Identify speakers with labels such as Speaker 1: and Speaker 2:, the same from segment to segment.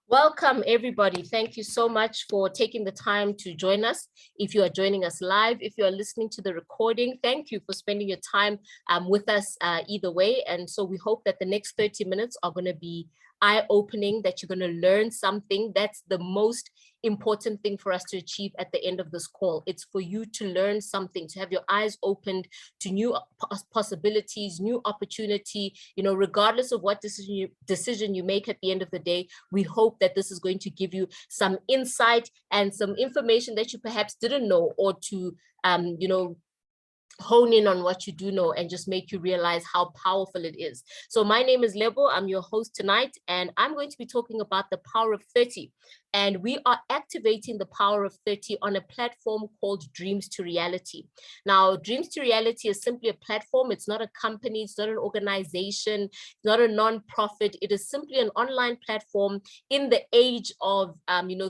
Speaker 1: Welcome, everybody. Thank you so much for taking the time to join us. If you are joining us live, if you are listening to the recording, thank you for spending your time with us either way. And so we hope that the next 30 minutes are going to be eye-opening, that you're going to learn something. That's the most important thing for us to achieve at the end of this call. It's for you to learn something, to have your eyes opened to new possibilities, new opportunity, regardless of what decision you make at the end of the day. We hope that this is going to give you some insight and some information that you perhaps didn't know, or to, hone in on what you do know and just make you realize how powerful it is. So my name is Lebo. I'm your host tonight, and I'm going to be talking about the power of 30. And we are activating the power of 30 on a platform called Dreams to Reality. Now, Dreams to Reality is simply a platform. It's not a company. It's not an organization. It's not a non-profit. It is simply an online platform in the age of,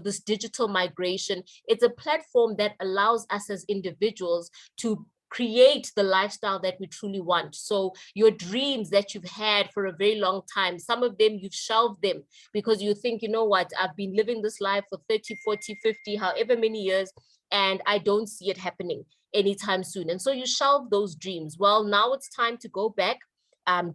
Speaker 1: this digital migration. It's a platform that allows us as individuals to create the lifestyle that we truly want. So your dreams that you've had for a very long time, some of them you've shelved them because you think, you know what, I've been living this life for 30, 40, 50, however many years, and I don't see it happening anytime soon. And so you shelve those dreams. Well, now it's time to go back,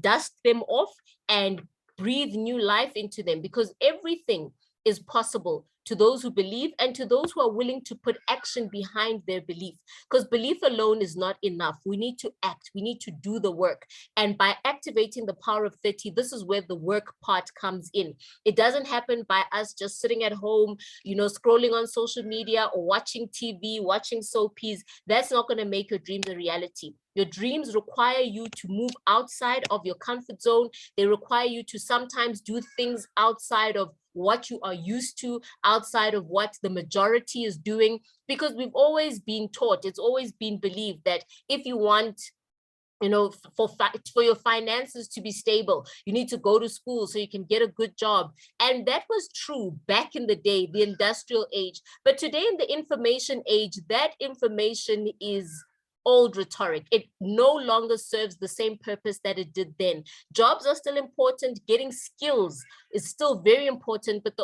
Speaker 1: dust them off, and breathe new life into them, because everything is possible to those who believe and to those who are willing to put action behind their belief. Because belief alone is not enough. We need to act. We need to do the work. And by activating the power of 30, this is where the work part comes in. It doesn't happen by us just sitting at home, scrolling on social media or watching TV, watching soapies. That's not going to make your dreams a reality. Your dreams require you to move outside of your comfort zone. They require you to sometimes do things outside of what you are used to, outside of what the majority is doing, because we've always been taught, it's always been believed that if you want, for your finances to be stable, you need to go to school so you can get a good job. And that was true back in the day, the industrial age. But today in the information age, that information is old rhetoric. It no longer serves the same purpose that it did then. Jobs are still important. Getting skills is still very important, but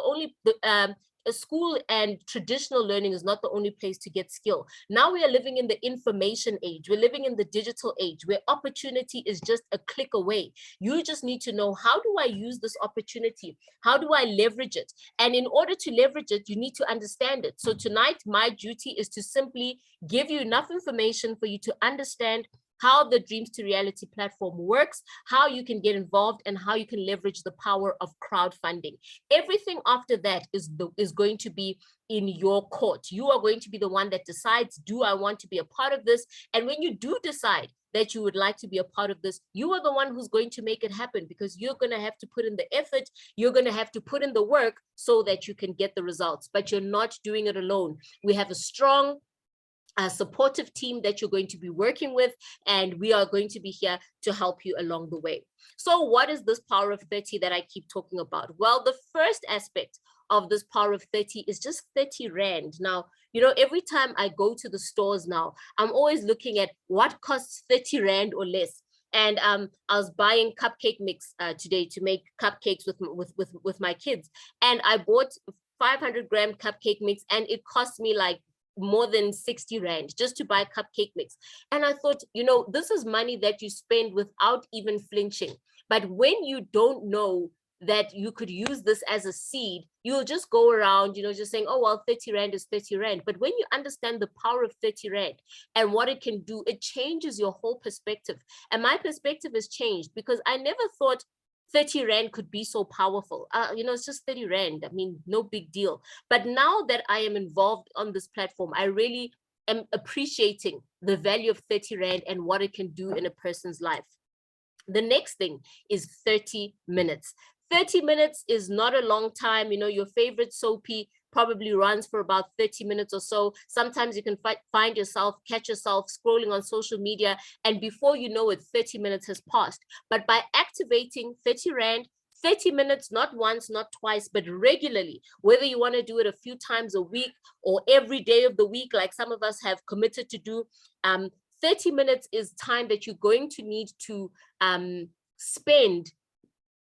Speaker 1: a school and traditional learning is not the only place to get skill. Now we are living in the information age. We're living in the digital age where opportunity is just a click away. You just need to know, how do I use this opportunity? How do I leverage it? And in order to leverage it, you need to understand it. So tonight, my duty is to simply give you enough information for you to understand how the Dreams to Reality platform works, how you can get involved, and how you can leverage the power of crowdfunding. Everything after that is going to be in your court. You are going to be the one that decides, do I want to be a part of this? And when you do decide that you would like to be a part of this, you are the one who's going to make it happen, because you're going to have to put in the effort, you're going to have to put in the work so that you can get the results. But you're not doing it alone. We have a strong, a supportive team that you're going to be working with, and we are going to be here to help you along the way. So what is this power of 30 that I keep talking about? Well, the first aspect of this power of 30 is just 30 Rand. Now, every time I go to the stores now, I'm always looking at what costs 30 Rand or less. And I was buying cupcake mix today to make cupcakes with my kids. And I bought 500-gram cupcake mix, and it cost me like more than 60 Rand just to buy cupcake mix. And I thought, this is money that you spend without even flinching. But when you don't know that you could use this as a seed, you'll just go around, just saying, oh, well, 30 Rand is 30 Rand. But when you understand the power of 30 Rand and what it can do, it changes your whole perspective. And my perspective has changed, because I never thought 30 Rand could be so powerful. It's just 30 Rand. I mean, no big deal. But now that I am involved on this platform, I really am appreciating the value of 30 Rand and what it can do in a person's life. The next thing is 30 minutes. 30 minutes is not a long time. Your favorite soapy probably runs for about 30 minutes or so. Sometimes you can catch yourself scrolling on social media, and before you know it, 30 minutes has passed. But by activating 30 Rand, 30 minutes, not once, not twice, but regularly, whether you want to do it a few times a week or every day of the week, like some of us have committed to do, 30 minutes is time that you're going to need to spend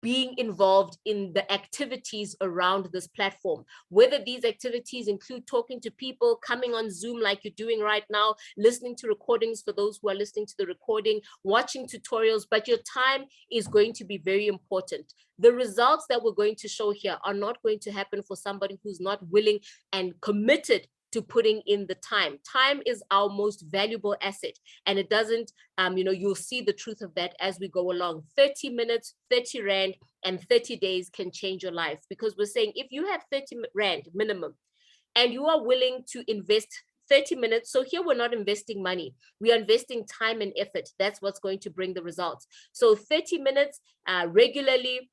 Speaker 1: being involved in the activities around this platform, whether these activities include talking to people, coming on Zoom like you're doing right now, listening to recordings for those who are listening to the recording, watching tutorials, but your time is going to be very important. The results that we're going to show here are not going to happen for somebody who's not willing and committed to putting in the time. Time is our most valuable asset, and it doesn't, you'll see the truth of that as we go along. 30 minutes, 30 Rand, and 30 days can change your life, because we're saying if you have 30 Rand minimum and you are willing to invest 30 minutes. So here we're not investing money, we are investing time and effort. That's what's going to bring the results. So 30 minutes regularly,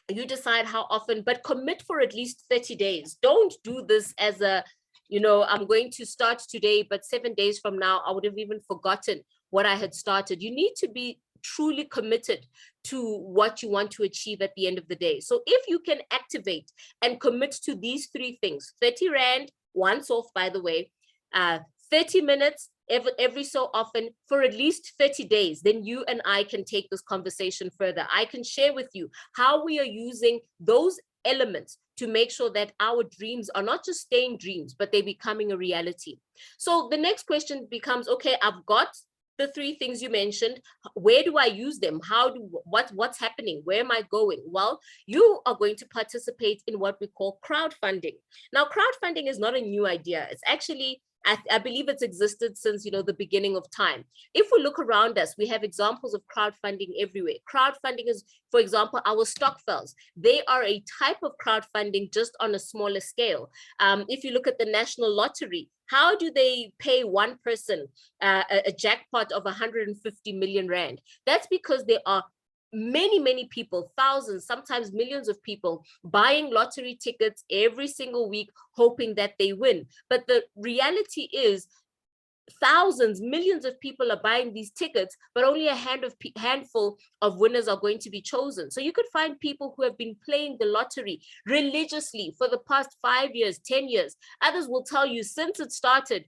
Speaker 1: you decide how often, but commit for at least 30 days. Don't do this as a, I'm going to start today, but 7 days from now, I would have even forgotten what I had started. You need to be truly committed to what you want to achieve at the end of the day. So if you can activate and commit to these three things, 30 Rand, once off, by the way, 30 minutes, every so often for at least 30 days, then you and I can take this conversation further. I can share with you how we are using those elements to make sure that our dreams are not just staying dreams, but they're becoming a reality. So the next question becomes, okay, I've got the three things you mentioned. Where do I use them? What's happening? Where am I going? Well, you are going to participate in what we call crowdfunding. Now, crowdfunding is not a new idea. It's actually, I believe it's existed since, the beginning of time. If we look around us, we have examples of crowdfunding everywhere. Crowdfunding is, for example, our stokvels. They are a type of crowdfunding, just on a smaller scale. If you look at the national lottery, how do they pay one person a jackpot of 150 million Rand? That's because there are many people, thousands, sometimes millions of people buying lottery tickets every single week, hoping that they win. But the reality is, thousands, millions of people are buying these tickets, but only a handful of winners are going to be chosen. So you could find people who have been playing the lottery religiously for the past 5 years, 10 years. Others will tell you, since it started,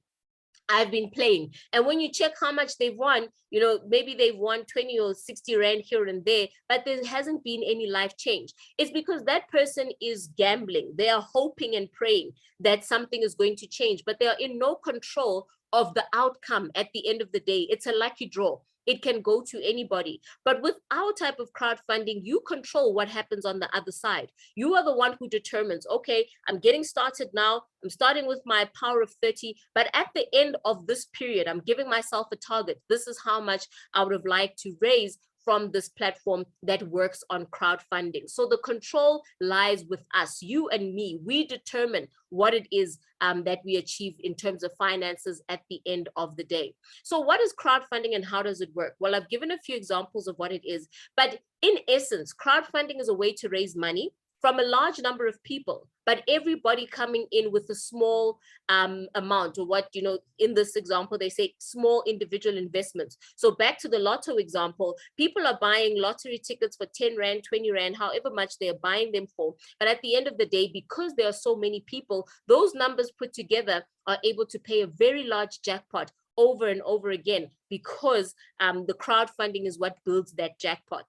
Speaker 1: I've been playing. And when you check how much they've won, maybe they've won 20 or 60 Rand here and there, but there hasn't been any life change. It's because that person is gambling. They are hoping and praying that something is going to change, but they are in no control of the outcome at the end of the day. It's a lucky draw. It can go to anybody. But with our type of crowdfunding, you control what happens on the other side. You are the one who determines, okay, I'm getting started now. I'm starting with my power of 30, but at the end of this period, I'm giving myself a target. This is how much I would have liked to raise from this platform that works on crowdfunding. So the control lies with us, you and me. We determine what it is that we achieve in terms of finances at the end of the day. So what is crowdfunding and how does it work? Well, I've given a few examples of what it is, but in essence, crowdfunding is a way to raise money from a large number of people, but everybody coming in with a small amount, or what, in this example, they say small individual investments. So back to the lotto example, people are buying lottery tickets for 10 Rand, 20 Rand, however much they are buying them for. But at the end of the day, because there are so many people, those numbers put together are able to pay a very large jackpot over and over again, because the crowdfunding is what builds that jackpot.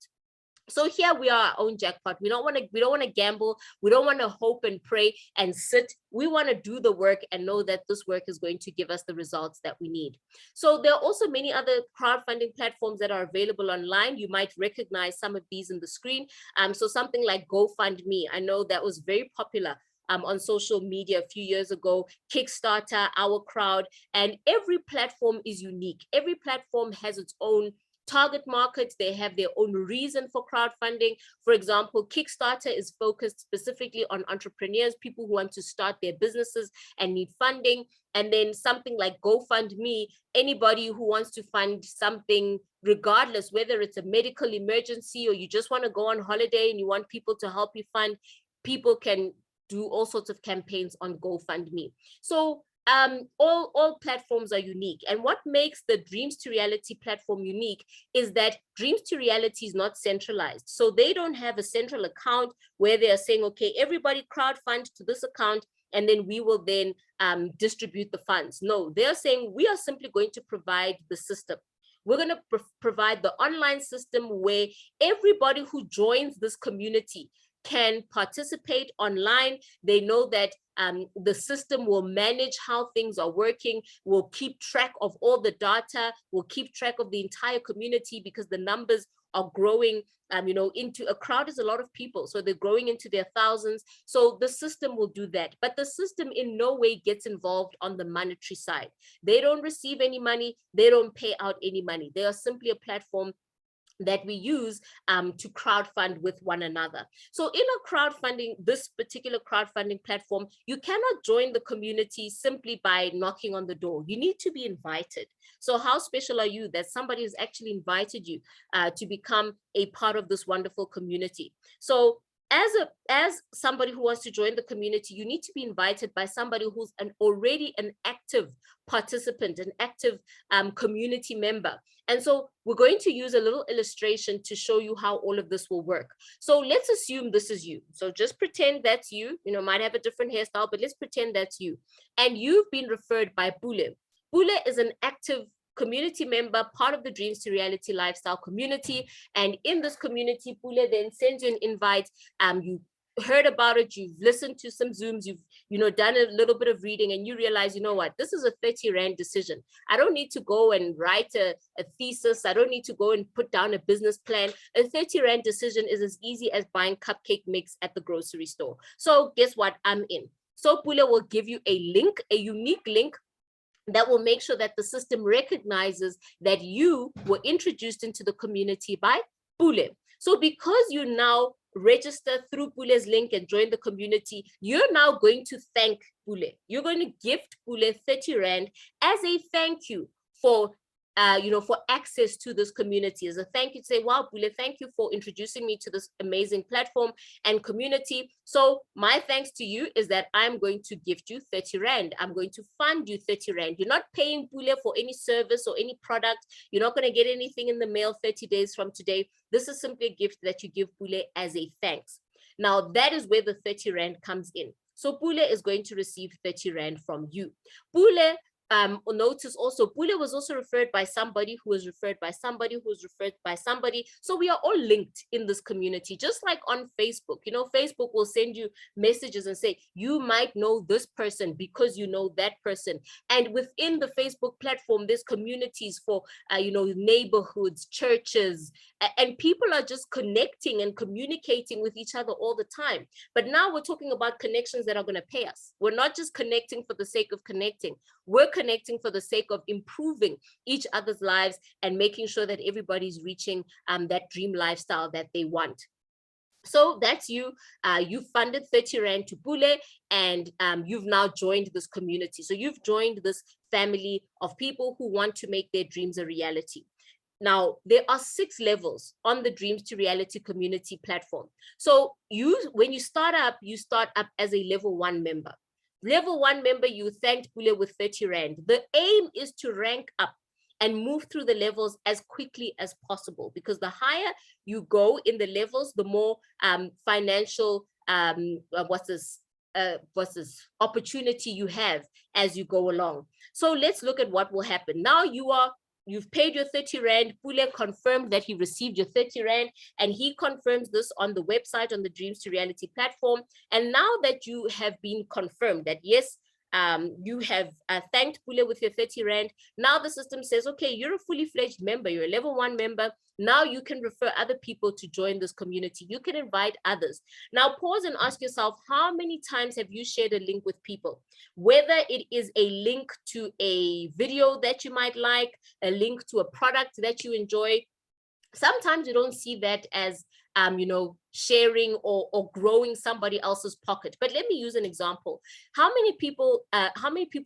Speaker 1: So here we are, our own jackpot. We don't want to gamble. We don't want to hope and pray and sit. We want to do the work and know that this work is going to give us the results that we need. So there are also many other crowdfunding platforms that are available online. You might recognize some of these in the screen. So something like Gofundme, I know that was very popular on social media a few years ago, Kickstarter, Our Crowd, and every platform is unique. Every platform has its own target markets. They have their own reason for crowdfunding. For example, Kickstarter is focused specifically on entrepreneurs, people who want to start their businesses and need funding. And then something like Gofundme, anybody who wants to fund something, regardless whether it's a medical emergency or you just want to go on holiday and you want people to help you fund, people can do all sorts of campaigns on GoFundMe. So all platforms are unique. And what makes the Dreams to Reality platform unique is that Dreams to Reality is not centralized. So they don't have a central account where they are saying, okay, everybody crowdfund to this account, and then we will then distribute the funds. No, they're saying we are simply going to provide the system. We're going to provide the online system where everybody who joins this community can participate online. They know that the system will manage how things are working, will keep track of all the data, will keep track of the entire community, because the numbers are growing. Into a crowd is a lot of people, so they're growing into their thousands. So the system will do that, but the system in no way gets involved on the monetary side. They don't receive any money, they don't pay out any money. They are simply a platform that we use to crowdfund with one another. So in a crowdfunding, this particular crowdfunding platform, you cannot join the community simply by knocking on the door. You need to be invited. So how special are you that somebody has actually invited you to become a part of this wonderful community? So as somebody who wants to join the community, you need to be invited by somebody who's already an active participant, an active community member. And so we're going to use a little illustration to show you how all of this will work. So let's assume this is you. So just pretend that's you, might have a different hairstyle, but let's pretend that's you. And you've been referred by Pule. Pule is an active community member, part of the Dreams to Reality Lifestyle community. And in this community, Pule then sends you an invite. You heard about it, you've listened to some Zooms, you've done a little bit of reading, and you realize, what, this is a 30 Rand decision. I don't need to go and write a thesis. I don't need to go and put down a business plan. A 30 Rand decision is as easy as buying cupcake mix at the grocery store. So guess what? I'm in. So Pule will give you a link, a unique link, that will make sure that the system recognizes that you were introduced into the community by Pule. So because you now register through Pule's link and join the community, you're now going to thank Pule. You're going to gift Pule 30 Rand as a thank you for for access to this community. As a thank you, to say, wow, Pule, thank you for introducing me to this amazing platform and community. So my thanks to you is that I'm going to gift you 30 Rand. I'm going to fund you 30 Rand. You're not paying Pule for any service or any product. You're not going to get anything in the mail 30 days from today. This is simply a gift that you give Pule as a thanks. Now that is where the 30 Rand comes in. So Pule is going to receive 30 Rand from you. Pule, notice also, Pule was also referred by somebody who was referred by somebody who was referred by somebody. So we are all linked in this community, just like on Facebook. Facebook will send you messages and say, you might know this person because you know that person. And within the Facebook platform, there's communities for, neighborhoods, churches, and people are just connecting and communicating with each other all the time. But now we're talking about connections that are going to pay us. We're not just connecting for the sake of connecting. We're connecting for the sake of improving each other's lives and making sure that everybody's reaching that dream lifestyle that they want. So that's you. You funded 30 Rand to Pule, and you've now joined this community. So you've joined this family of people who want to make their dreams a reality. Now, there are 6 levels on the Dreams to Reality community platform. So when you start up as a level 1 member. Level 1 member, you thanked Pule with 30 Rand. The aim is to rank up and move through the levels as quickly as possible, because the higher you go in the levels, the more financial opportunity you have as you go along. So let's look at what will happen. Now you've paid your 30 Rand. Pule confirmed that he received your 30 Rand, and he confirms this on the website, on the Dreams to Reality platform. And now that you have been confirmed that, yes, you have thanked Pule with your 30 Rand, now the system says, okay, you're a fully fledged member, you're a level 1 member. Now you can refer other people to join this community. You can invite others. Now pause and ask yourself, how many times have you shared a link with people? Whether it is a link to a video that you might like, a link to a product that you enjoy. Sometimes you don't see that as sharing or growing somebody else's pocket. But let me use an example. How many people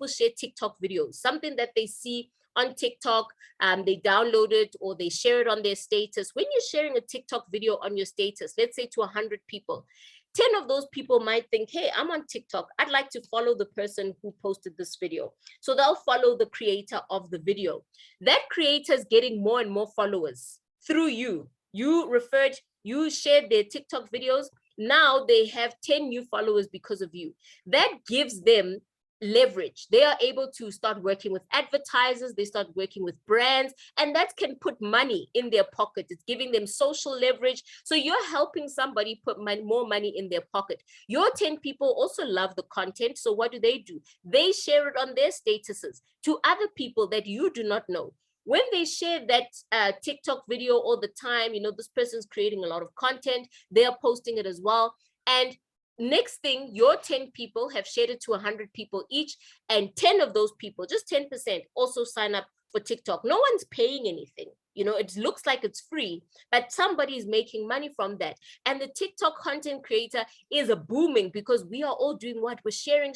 Speaker 1: share TikTok videos? Something that they see on TikTok, they download it or they share it on their status. When you're sharing a TikTok video on your status, let's say to 100 people, 10 of those people might think, hey, I'm on TikTok. I'd like to follow the person who posted this video. So they'll follow the creator of the video. That creator is getting more and more followers through you. You shared their TikTok videos. Now they have 10 new followers because of you. That gives them leverage. They are able to start working with advertisers, they start working with brands, and that can put money in their pocket. It's giving them social leverage. So you're helping somebody put more money in their pocket. Your 10 people also love the content. So what do? They share it on their statuses to other people that you do not know. When they share that TikTok video all the time, this person's creating a lot of content, they are posting it as well. And next thing, your 10 people have shared it to 100 people each, and 10 of those people, just 10%, also sign up for TikTok. No one's paying anything. It looks like it's free, but somebody is making money from that. And the TikTok content creator is a booming because we are all doing what? We're sharing.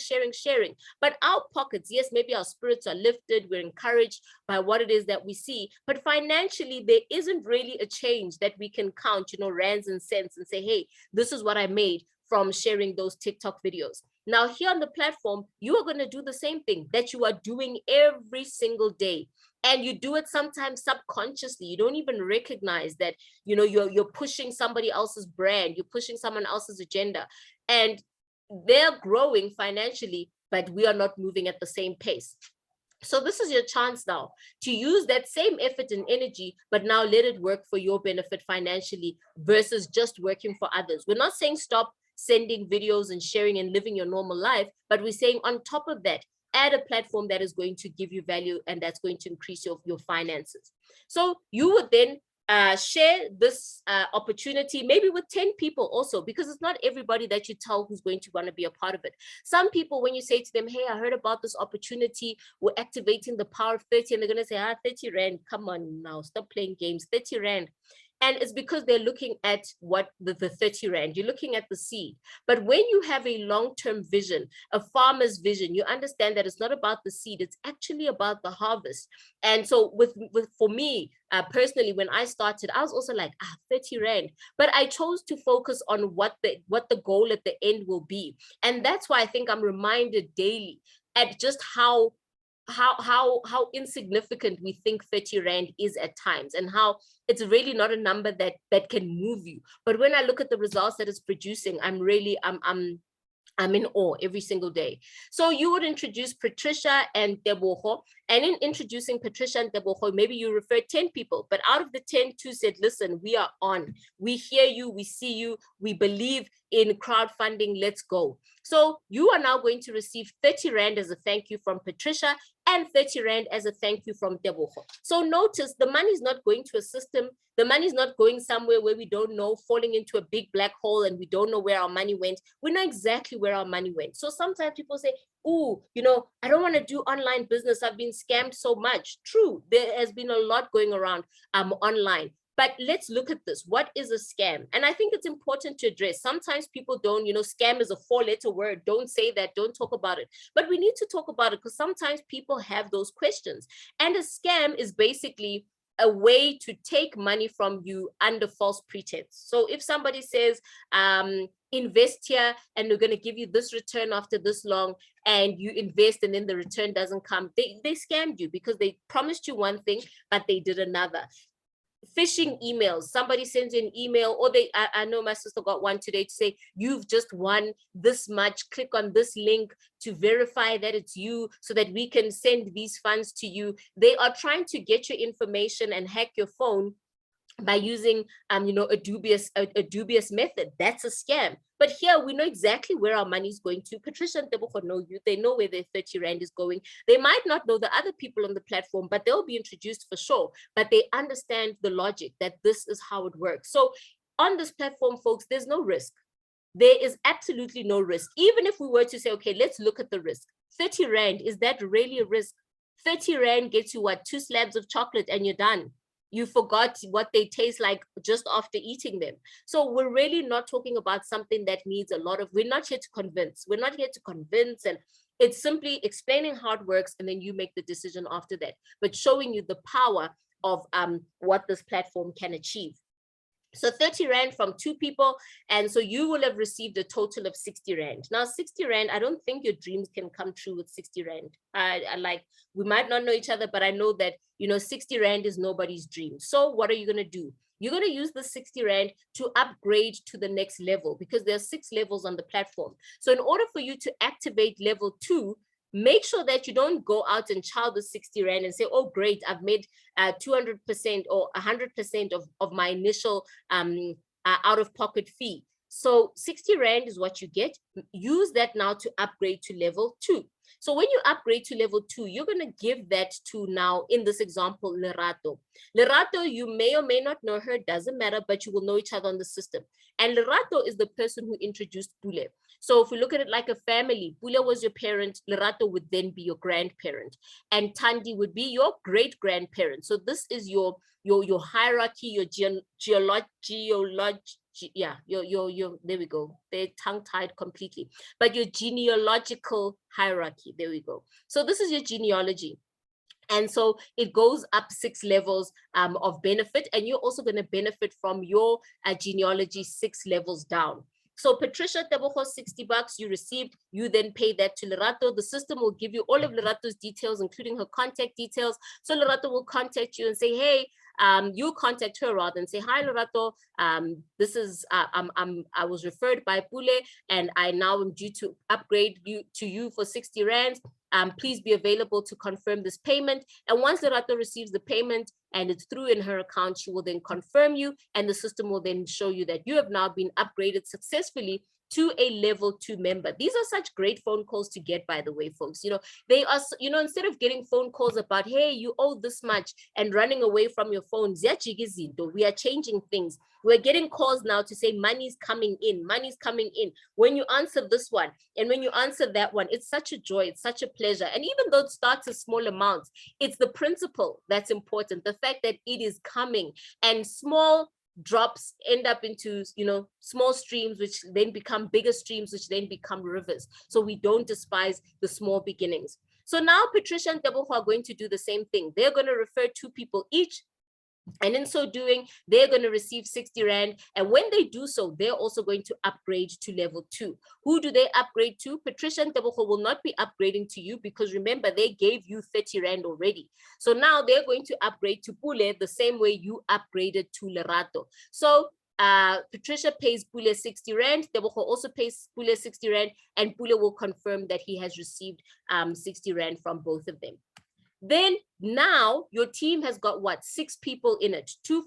Speaker 1: But our pockets, yes, maybe our spirits are lifted, we're encouraged by what it is that we see, but financially, there isn't really a change that we can count, rands and cents and say, hey, this is what I made from sharing those TikTok videos. Now, here on the platform, you are going to do the same thing that you are doing every single day. And you do it sometimes subconsciously. You don't even recognize that, you're pushing somebody else's brand, you're pushing someone else's agenda, and they're growing financially, but we are not moving at the same pace. So this is your chance now to use that same effort and energy, but now let it work for your benefit financially versus just working for others. We're not saying stop sending videos and sharing and living your normal life, but we're saying on top of that, add a platform that is going to give you value and that's going to increase your finances. So you would then share this opportunity maybe with 10 people also, because it's not everybody that you tell who's going to want to be a part of it. Some people, when you say to them, hey, I heard about this opportunity, we're activating the power of 30, and they're going to say, 30 Rand, come on now, stop playing games, 30 Rand. And it's because they're looking at what the 30 Rand, you're looking at the seed. But when you have a long-term vision, a farmer's vision, you understand that it's not about the seed, it's actually about the harvest. And so for me, personally, when I started, I was also like, 30 Rand. But I chose to focus on what the goal at the end will be. And that's why I think I'm reminded daily at just how insignificant we think 30 Rand is at times, and how it's really not a number that can move you. But when I look at the results that it's producing, I'm in awe every single day. So you would introduce Patricia and Tebogo, and in introducing Patricia and Tebogo, maybe you refer 10 people, but out of the 10, 2 said, listen, we are on, we hear you, we see you, we believe in crowdfunding, let's go. So you are now going to receive 30 Rand as a thank you from Patricia and 30 Rand as a thank you from Tebogo. So notice the money is not going to a system. The money is not going somewhere where we don't know, falling into a big black hole and we don't know where our money went. We know exactly where our money went. So sometimes people say, oh, I don't want to do online business. I've been scammed so much. True, there has been a lot going around online. But let's look at this. What is a scam? And I think it's important to address. Sometimes people don't, scam is a 4-letter word. Don't say that. Don't talk about it. But we need to talk about it because sometimes people have those questions. And a scam is basically a way to take money from you under false pretense. So if somebody says, invest here and we're going to give you this return after this long, and you invest and then the return doesn't come, they scammed you because they promised you one thing, but they did another. Phishing emails, somebody sends you an email, or I know my sister got one today to say, you've just won this much, click on this link to verify that it's you so that we can send these funds to you. They are trying to get your information and hack your phone by using a dubious method. That's a scam. But here we know exactly where our money is going to. Patricia and Tebogo know you. They know where their 30 Rand is going. They might not know the other people on the platform, but they'll be introduced for sure. But they understand the logic that this is how it works. So on this platform, folks, there's no risk. There is absolutely no risk. Even if we were to say, okay, let's look at the risk. 30 Rand, is that really a risk? 30 Rand gets you what? 2 slabs of chocolate and you're done. You forgot what they taste like just after eating them. So we're really not talking about something that needs a lot of, we're not here to convince. We're not here to convince, and it's simply explaining how it works, and then you make the decision after that, but showing you the power of what this platform can achieve. So 30 Rand from 2 people. And so you will have received a total of 60 Rand. Now, 60 Rand, I don't think your dreams can come true with 60 Rand. We might not know each other, but I know that, 60 Rand is nobody's dream. So what are you going to do? You're going to use the 60 Rand to upgrade to the next level, because there are 6 levels on the platform. So in order for you to activate level 2, make sure that you don't go out and child the 60 Rand and say, oh, great, I've made 200% or 100% of my initial out-of-pocket fee. So 60 Rand is what you get. Use that now to upgrade to level 2. So when you upgrade to level 2, you're going to give that to now, in this example, Lerato. Lerato, you may or may not know her, doesn't matter, but you will know each other on the system. And Lerato is the person who introduced Pule. So if we look at it like a family, Pule was your parent, Lerato would then be your grandparent, and Tandi would be your great-grandparent. So this is your hierarchy, your there we go. They're tongue-tied completely. But your genealogical hierarchy, there we go. So this is your genealogy. And so it goes up 6 levels of benefit, and you're also going to benefit from your genealogy 6 levels down. So Patricia Tebogo, 60 bucks you received, you then pay that to Lerato. The system will give you all of Lerato's details, including her contact details. So Lerato will contact you and say, hey, you contact her rather and say, hi, Lerato, this is, I was referred by Pule, and I now am due to upgrade you for 60 Rands. Please be available to confirm this payment. And once Lerato receives the payment and it's through in her account, she will then confirm you, and the system will then show you that you have now been upgraded successfully to a level 2 member. These are such great phone calls to get, by the way, folks. They are, instead of getting phone calls about, hey, you owe this much and running away from your phones, we are changing things. We're getting calls now to say money's coming in, money's coming in. When you answer this one and when you answer that one, it's such a joy, it's such a pleasure. And even though it starts as small amounts, it's the principle that's important. The fact that it is coming, and small drops end up into small streams, which then become bigger streams, which then become rivers. So we don't despise the small beginnings. So now Patricia and Tebogo are going to do the same thing. They're going to refer 2 people each, and in so doing, they're going to receive 60 Rand. And when they do so, they're also going to upgrade to level 2. Who do they upgrade to? Patricia and Tebogo will not be upgrading to you, because remember, they gave you 30 Rand already. So now they're going to upgrade to Pule the same way you upgraded to Lerato. So Patricia pays Pule 60 Rand, Tebogo also pays Pule 60 Rand, and Pule will confirm that he has received 60 Rand from both of them. Then now your team has got what? 6 people in it, 2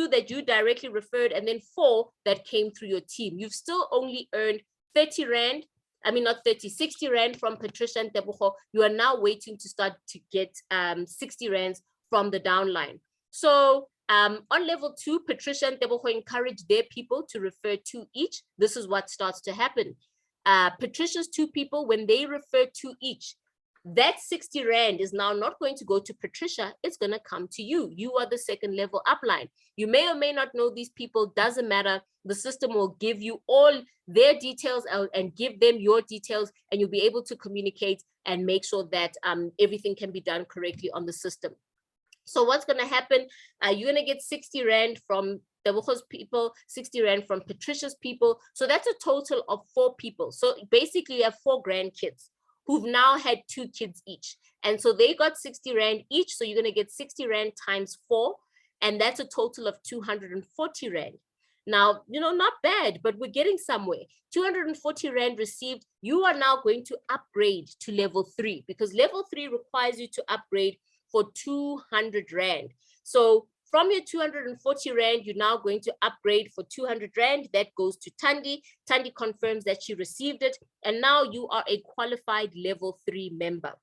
Speaker 1: that you directly referred, and then 4 that came through your team. You've still only earned 30 Rand. I mean, not 30, 60 Rand from Patricia and Tebogo. You are now waiting to start to get 60 Rands from the downline. So on level 2, Patricia and Tebogo encourage their people to refer 2 each. This is what starts to happen. Patricia's 2 people, when they refer 2 each, that 60 Rand is now not going to go to Patricia, it's going to come to you. You are the second level upline. You may or may not know these people, doesn't matter. The system will give you all their details and give them your details, and you'll be able to communicate and make sure that everything can be done correctly on the system. So what's going to happen? You're going to get 60 Rand from Tebogo's people, 60 Rand from Patricia's people. So that's a total of 4 people. So basically you have 4 grandkids who've now had 2 kids each. And so they got 60 Rand each. So you're going to get 60 Rand times 4. And that's a total of 240 Rand. Now, not bad, but we're getting somewhere. 240 Rand received. You are now going to upgrade to level 3, because level 3 requires you to upgrade for 200 Rand. So from your 240 Rand, you're now going to upgrade for 200 Rand. That goes to Tandi. Tandi confirms that she received it. And now you are a qualified level 3 member.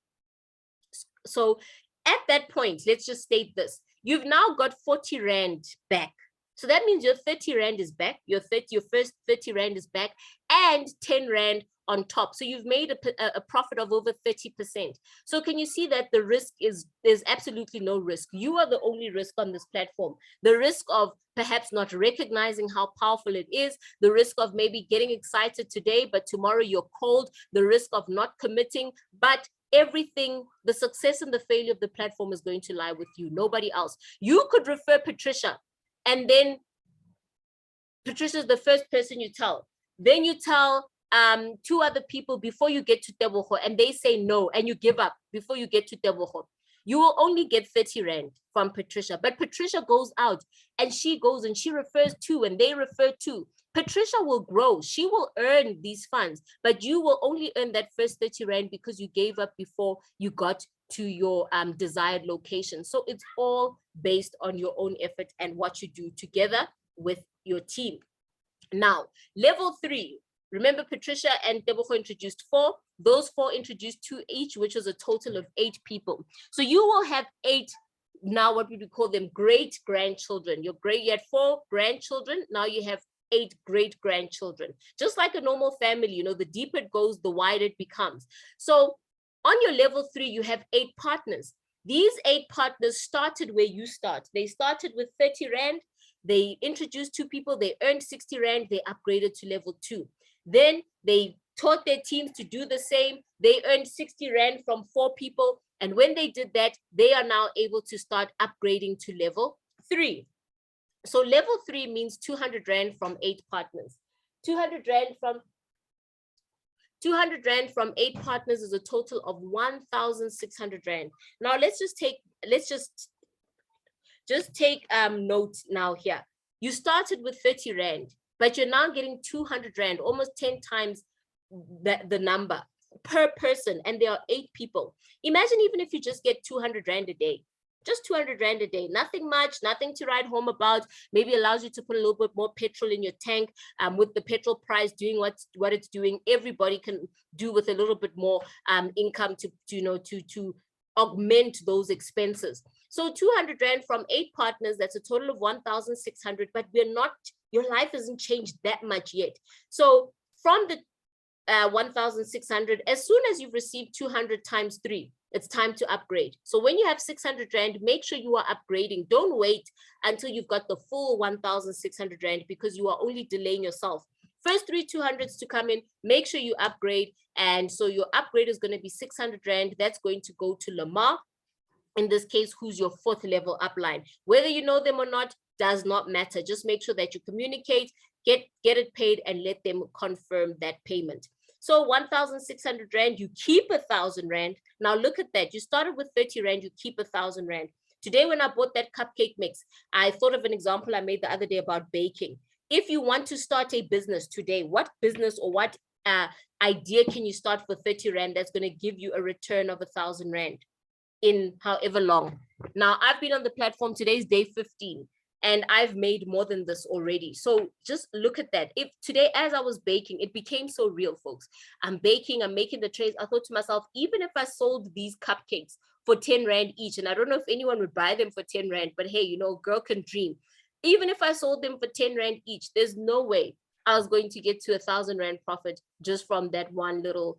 Speaker 1: So at that point, let's just state this. You've now got 40 Rand back. So that means your 30 Rand is back. Your first 30 Rand is back, and 10 Rand on top. So you've made a profit of over 30%. So can you see that the risk is, there's absolutely no risk. You are the only risk on this platform. The risk of perhaps not recognizing how powerful it is, the risk of maybe getting excited today, but tomorrow you're cold, the risk of not committing, but everything, the success and the failure of the platform is going to lie with you, nobody else. You could refer Patricia, and then Patricia's the first person you tell. Then you tell 2 other people before you get to Tebogo, and they say no, and you give up before you get to Tebogo. You will only get 30 Rand from Patricia, but Patricia goes out and she goes and she refers 2, and they refer 2. Patricia will grow. She will earn these funds, but you will only earn that first 30 Rand because you gave up before you got to your desired location. So it's all based on your own effort and what you do together with your team. Now, level 3, remember Patricia and Tebogo introduced 4. Those 4 introduced 2 each, which is a total of 8 people. So you will have 8, now what we would call them great grandchildren. You had 4 grandchildren, now you have 8 great grandchildren. Just like a normal family, you know, the deeper it goes, the wider it becomes. So on your level 3, you have 8 partners. These 8 partners started where you start. They started with 30 Rand. They introduced 2 people. They earned 60 Rand. They upgraded to level 2. Then they taught their teams to do the same. They earned 60 Rand from 4 people. And when they did that, they are now able to start upgrading to level 3. So level 3 means 200 Rand from 8 partners. 200 Rand from 8 partners is a total of 1,600 Rand. Now let's just take note now here. You started with 30 Rand, but you're now getting 200 Rand, almost 10 times the number per person, and there are 8 people. Imagine even if you just get 200 Rand a day. Just 200 Rand a day, nothing much, nothing to write home about. Maybe allows you to put a little bit more petrol in your tank. With the petrol price doing what it's doing, everybody can do with a little bit more income to augment those expenses. So 200 Rand from 8 partners, that's a total of 1,600, but your life hasn't changed that much yet. So from the 1,600, as soon as you've received 200 times 3, it's time to upgrade. So when you have 600 Rand, make sure you are upgrading. Don't wait until you've got the full 1,600 Rand, because you are only delaying yourself. First 3 200s to come in, make sure you upgrade. And so your upgrade is going to be 600 Rand. That's going to go to Lamar, in this case, who's your 4th level upline. Whether you know them or not does not matter. Just make sure that you communicate, get it paid, and let them confirm that payment. So 1,600 Rand, you keep 1,000 Rand. Now look at that. You started with 30 Rand, you keep 1,000 Rand. Today, when I bought that cupcake mix, I thought of an example I made the other day about baking. If you want to start a business today, what business or what idea can you start for 30 Rand that's going to give you a return of 1,000 Rand in however long? Now, I've been on the platform. Today's day 15. And I've made more than this already. So just look at that. If today, as I was baking, it became so real, folks. I'm baking, I'm making the trays. I thought to myself, even if I sold these cupcakes for 10 Rand each, and I don't know if anyone would buy them for 10 Rand, but hey, you know, girl can dream. Even if I sold them for 10 Rand each, there's no way I was going to get to 1,000 Rand profit just from that one little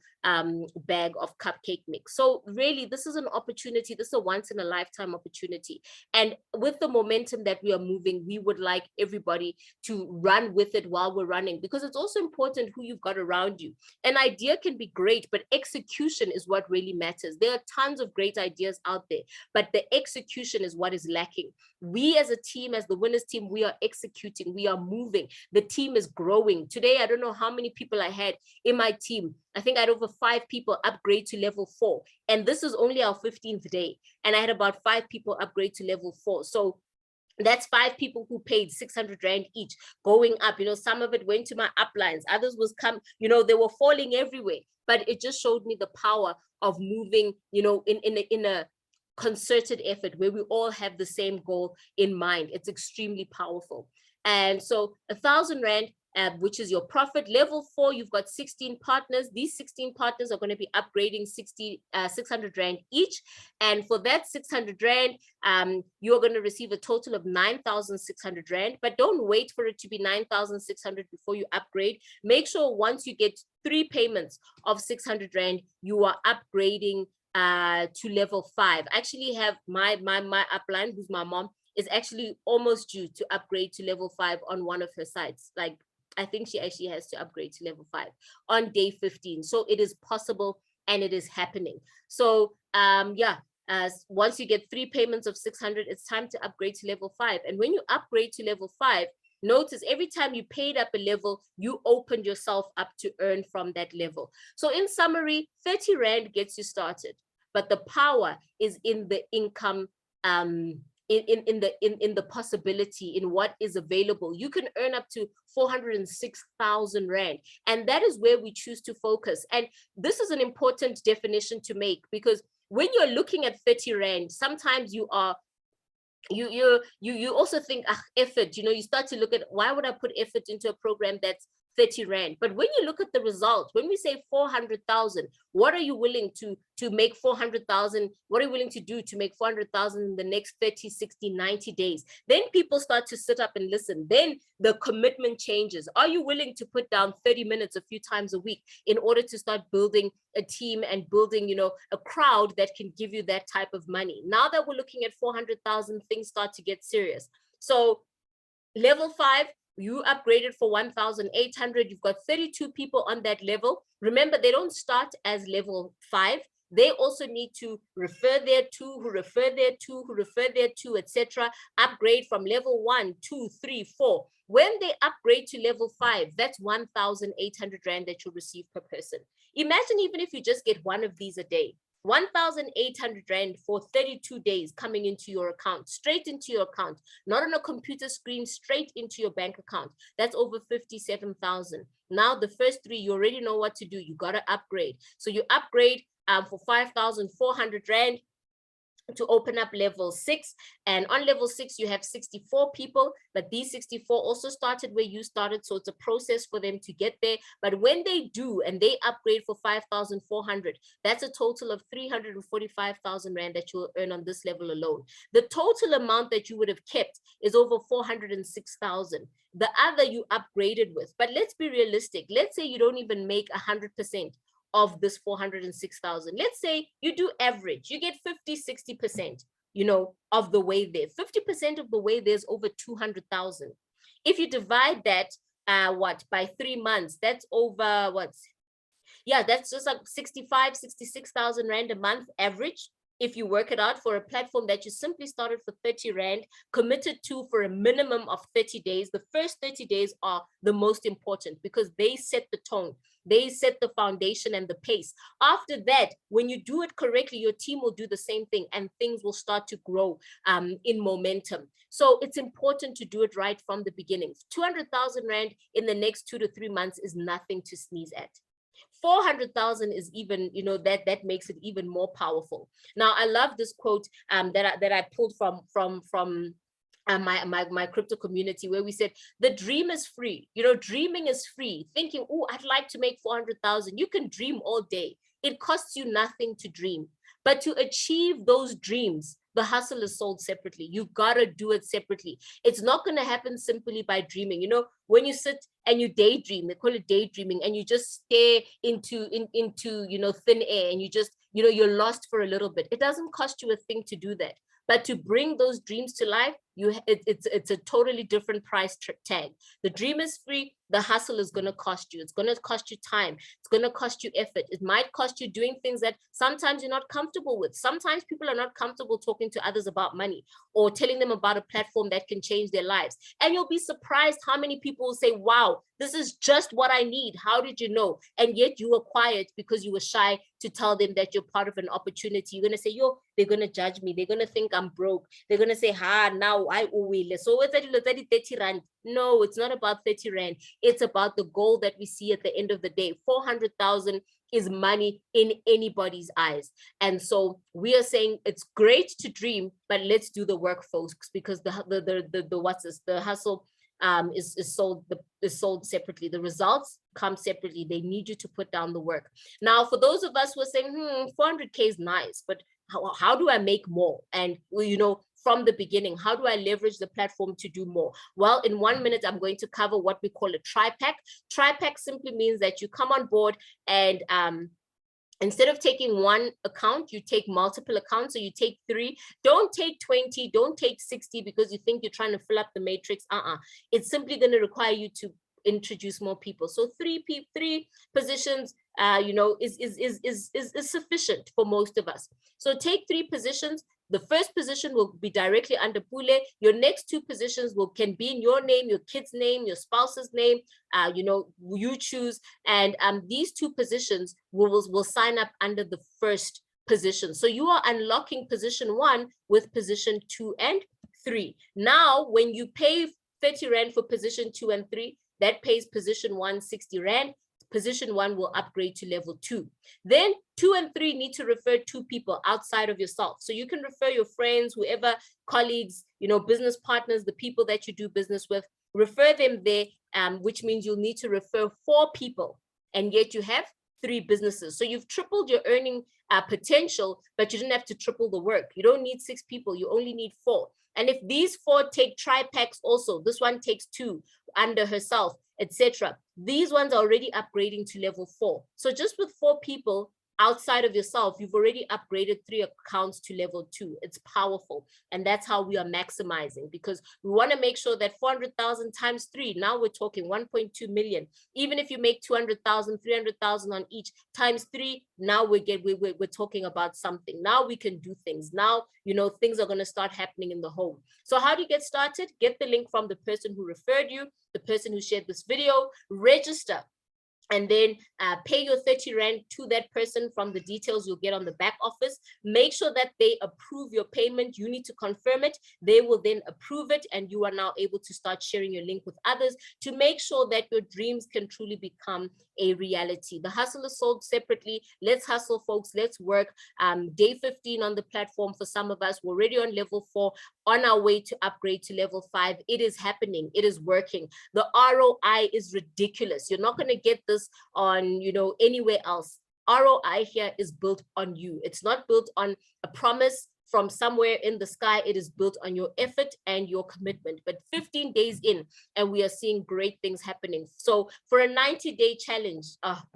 Speaker 1: bag of cupcake mix. So really, this is an opportunity. This is a once in a lifetime opportunity. And with the momentum that we are moving, we would like everybody to run with it while we're running, because it's also important who you've got around you. An idea can be great, but execution is what really matters. There are tons of great ideas out there, but the execution is what is lacking. We as a team, as the winners team, we are executing, we are moving. The team is growing. Today, I don't know how many people I had in my team. I think I had over 5 people upgrade to level 4. And this is only our 15th day. And I had about 5 people upgrade to level 4. So that's 5 people who paid 600 Rand each, going up. You know, some of it went to my uplines. Others they were falling everywhere. But it just showed me the power of moving, you know, in a concerted effort where we all have the same goal in mind. It's extremely powerful. And so 1,000 Rand, which is your profit. Level 4, you've got 16 partners. These 16 partners are going to be upgrading 600 Rand each. And for that 600 Rand, you're going to receive a total of 9,600 Rand. But don't wait for it to be 9,600 before you upgrade. Make sure once you get 3 payments of 600 Rand, you are upgrading to level 5. I actually have my upline, who's my mom, is actually almost due to upgrade to level 5 on one of her sites. Like, I think she actually has to upgrade to level 5 on day 15. So it is possible and it is happening. So once you get 3 payments of 600, it's time to upgrade to level 5. And when you upgrade to level 5, notice every time you paid up a level, you opened yourself up to earn from that level. So in summary, 30 Rand gets you started, but the power is in the income in the possibility, in what is available. You can earn up to 406,000 Rand. And that is where we choose to focus. And this is an important definition to make, because when you're looking at 30 Rand, sometimes you also think, effort, you start to look at, why would I put effort into a program that's 30 Rand? But when you look at the results, when we say 400,000, what are you willing to make 400,000? What are you willing to do to make 400,000 in the next 30, 60, 90 days? Then people start to sit up and listen. Then the commitment changes. Are you willing to put down 30 minutes a few times a week in order to start building a team and building, a crowd that can give you that type of money? Now that we're looking at 400,000, things start to get serious. So level 5, you upgraded for 1,800. You've got 32 people on that level. Remember, they don't start as level 5. They also need to refer their two, who refer their two, who refer their two, etc. Upgrade from level 1, 2, 3, 4. When they upgrade to level 5, that's 1,800 Rand that you'll receive per person. Imagine even if you just get one of these a day. 1,800 Rand for 32 days coming into your account, straight into your account, not on a computer screen, straight into your bank account. That's over 57,000. Now the first 3, you already know what to do. You got to upgrade. So you upgrade for 5,400 Rand to open up level 6. And on level 6, you have 64 people, but these 64 also started where you started. So it's a process for them to get there. But when they do, and they upgrade for 5,400, that's a total of 345,000 Rand that you'll earn on this level alone. The total amount that you would have kept is over 406,000. The other you upgraded with. But let's be realistic. Let's say you don't even make 100% of this 406,000. Let's say you do average, you get 50, 60%, of the way there. 50% of the way there's over 200,000. If you divide that, by 3 months, that's over that's just like 65, 66,000 Rand a month average. If you work it out for a platform that you simply started for 30 Rand, committed to for a minimum of 30 days, the first 30 days are the most important because they set the tone. They set the foundation and the pace. After that, when you do it correctly, your team will do the same thing and things will start to grow in momentum. So it's important to do it right from the beginning. 200,000 Rand in the next 2 to 3 months is nothing to sneeze at. 400,000 is even, that makes it even more powerful. Now, I love this quote that I pulled from my crypto community, where we said the dream is free. Dreaming is free. Thinking, oh, I'd like to make 400,000. You can dream all day. It costs you nothing to dream. But to achieve those dreams, the hustle is sold separately. You gotta do it separately. It's not gonna happen simply by dreaming. When you sit and you daydream, they call it daydreaming, and you just stare into thin air, and you just, you're lost for a little bit. It doesn't cost you a thing to do that. But to bring those dreams to life, it's a totally different price tag. The dream is free. The hustle is going to cost you. It's going to cost you time. It's going to cost you effort. It might cost you doing things that sometimes you're not comfortable with. Sometimes people are not comfortable talking to others about money or telling them about a platform that can change their lives. And you'll be surprised how many people will say, wow, this is just what I need. How did you know? And yet you were quiet because you were shy to tell them that you're part of an opportunity. You're going to say, they're going to judge me. They're going to think I'm broke. They're going to say, now I will. So it's 30 Rand. No, it's not about 30 Rand. It's about the goal that we see at the end of the day. 400,000 is money in anybody's eyes. And so we are saying it's great to dream, but let's do the work, folks, because the hustle is sold separately. The results come separately. They need you to put down the work. Now, for those of us who are saying, 400K is nice, but how do I make more? And from the beginning, how do I leverage the platform to do more? Well, in 1 minute, I'm going to cover what we call a tri-pack. Tri-pack simply means that you come on board and instead of taking one account, you take multiple accounts. So you take 3. Don't take 20, don't take 60 because you think you're trying to fill up the matrix. It's simply going to require you to introduce more people. So 3 positions is sufficient for most of us. So take 3 positions. The first position will be directly under Pule. Your next 2 positions can be in your name, your kid's name, your spouse's name, you choose. And these 2 positions will sign up under the first position. So you are unlocking position 1 with position 2 and 3. Now, when you pay 30 Rand for position 2 and 3, that pays position 1 60 Rand. Position 1 will upgrade to level 2. Then 2 and 3 need to refer 2 people outside of yourself. So you can refer your friends, whoever, colleagues, business partners, the people that you do business with, refer them there, which means you'll need to refer 4 people, and yet you have 3 businesses. So you've tripled your earning potential, but you didn't have to triple the work. You don't need 6 people, you only need 4. And if these 4 take tri-packs also, this one takes 2 under herself, etc. These ones are already upgrading to level 4. So just with 4 people outside of yourself, you've already upgraded 3 accounts to level 2. It's powerful. And that's how we are maximizing, because we want to make sure that 400,000 times 3, now we're talking 1.2 million. Even if you make 200,000, 300,000 on each times 3, now we're talking about something. Now we can do things. Now, things are going to start happening in the home. So how do you get started? Get the link from the person who referred you, the person who shared this video, register, and then pay your 30 Rand to that person from the details you'll get on the back office. Make sure that they approve your payment. You need to confirm it. They will then approve it, and you are now able to start sharing your link with others to make sure that your dreams can truly become a reality. The hustle is sold separately. Let's hustle, folks. Let's work. Day 15 on the platform for some of us. We're already on level 4, on our way to upgrade to level 5. It is happening. It is working. The ROI is ridiculous. You're not going to get this on, anywhere else. ROI here is built on you. It's not built on a promise from somewhere in the sky. It is built on your effort and your commitment. But 15 days in, and we are seeing great things happening. So for a 90-day challenge,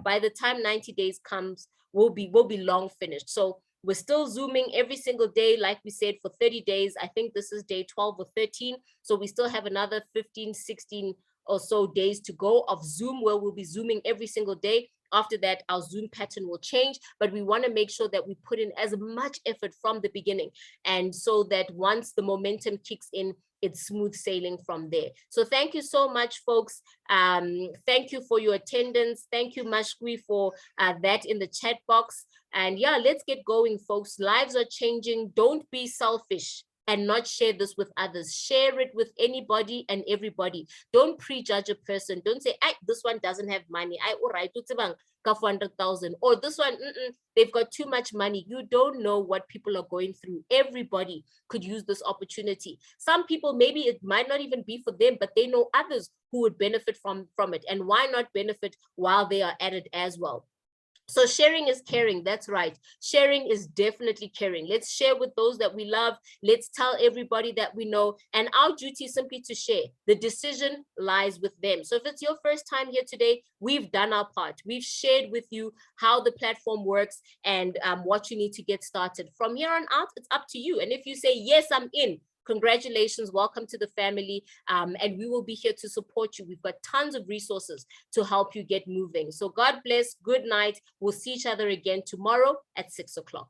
Speaker 1: by the time 90 days comes, we'll be long finished. So we're still Zooming every single day, like we said, for 30 days. I think this is day 12 or 13. So we still have another 15, 16 or so days to go of Zoom, where we'll be Zooming every single day. After that, our Zoom pattern will change, but we want to make sure that we put in as much effort from the beginning, and so that once the momentum kicks in, it's smooth sailing from there. So thank you so much, folks. Thank you for your attendance. Thank you, Mashkwi, for that in the chat box. And yeah, let's get going, folks. Lives are changing. Don't be selfish and not share this with others. Share it with anybody and everybody. Don't prejudge a person. Don't say, this one doesn't have money. 400,000, or this one, they've got too much money. You don't know what people are going through. Everybody could use this opportunity. Some people, maybe it might not even be for them, but they know others who would benefit from it. And why not benefit while they are at it as well? So sharing is caring. That's right. Sharing is definitely caring. Let's share with those that we love. Let's tell everybody that we know. And our duty is simply to share. The decision lies with them. So if it's your first time here today, we've done our part. We've shared with you how the platform works and what you need to get started. From here on out, it's up to you. And if you say, yes, I'm in, congratulations, welcome to the family, and we will be here to support you. We've got tons of resources to help you get moving. So God bless, good night. We'll see each other again tomorrow at 6 o'clock.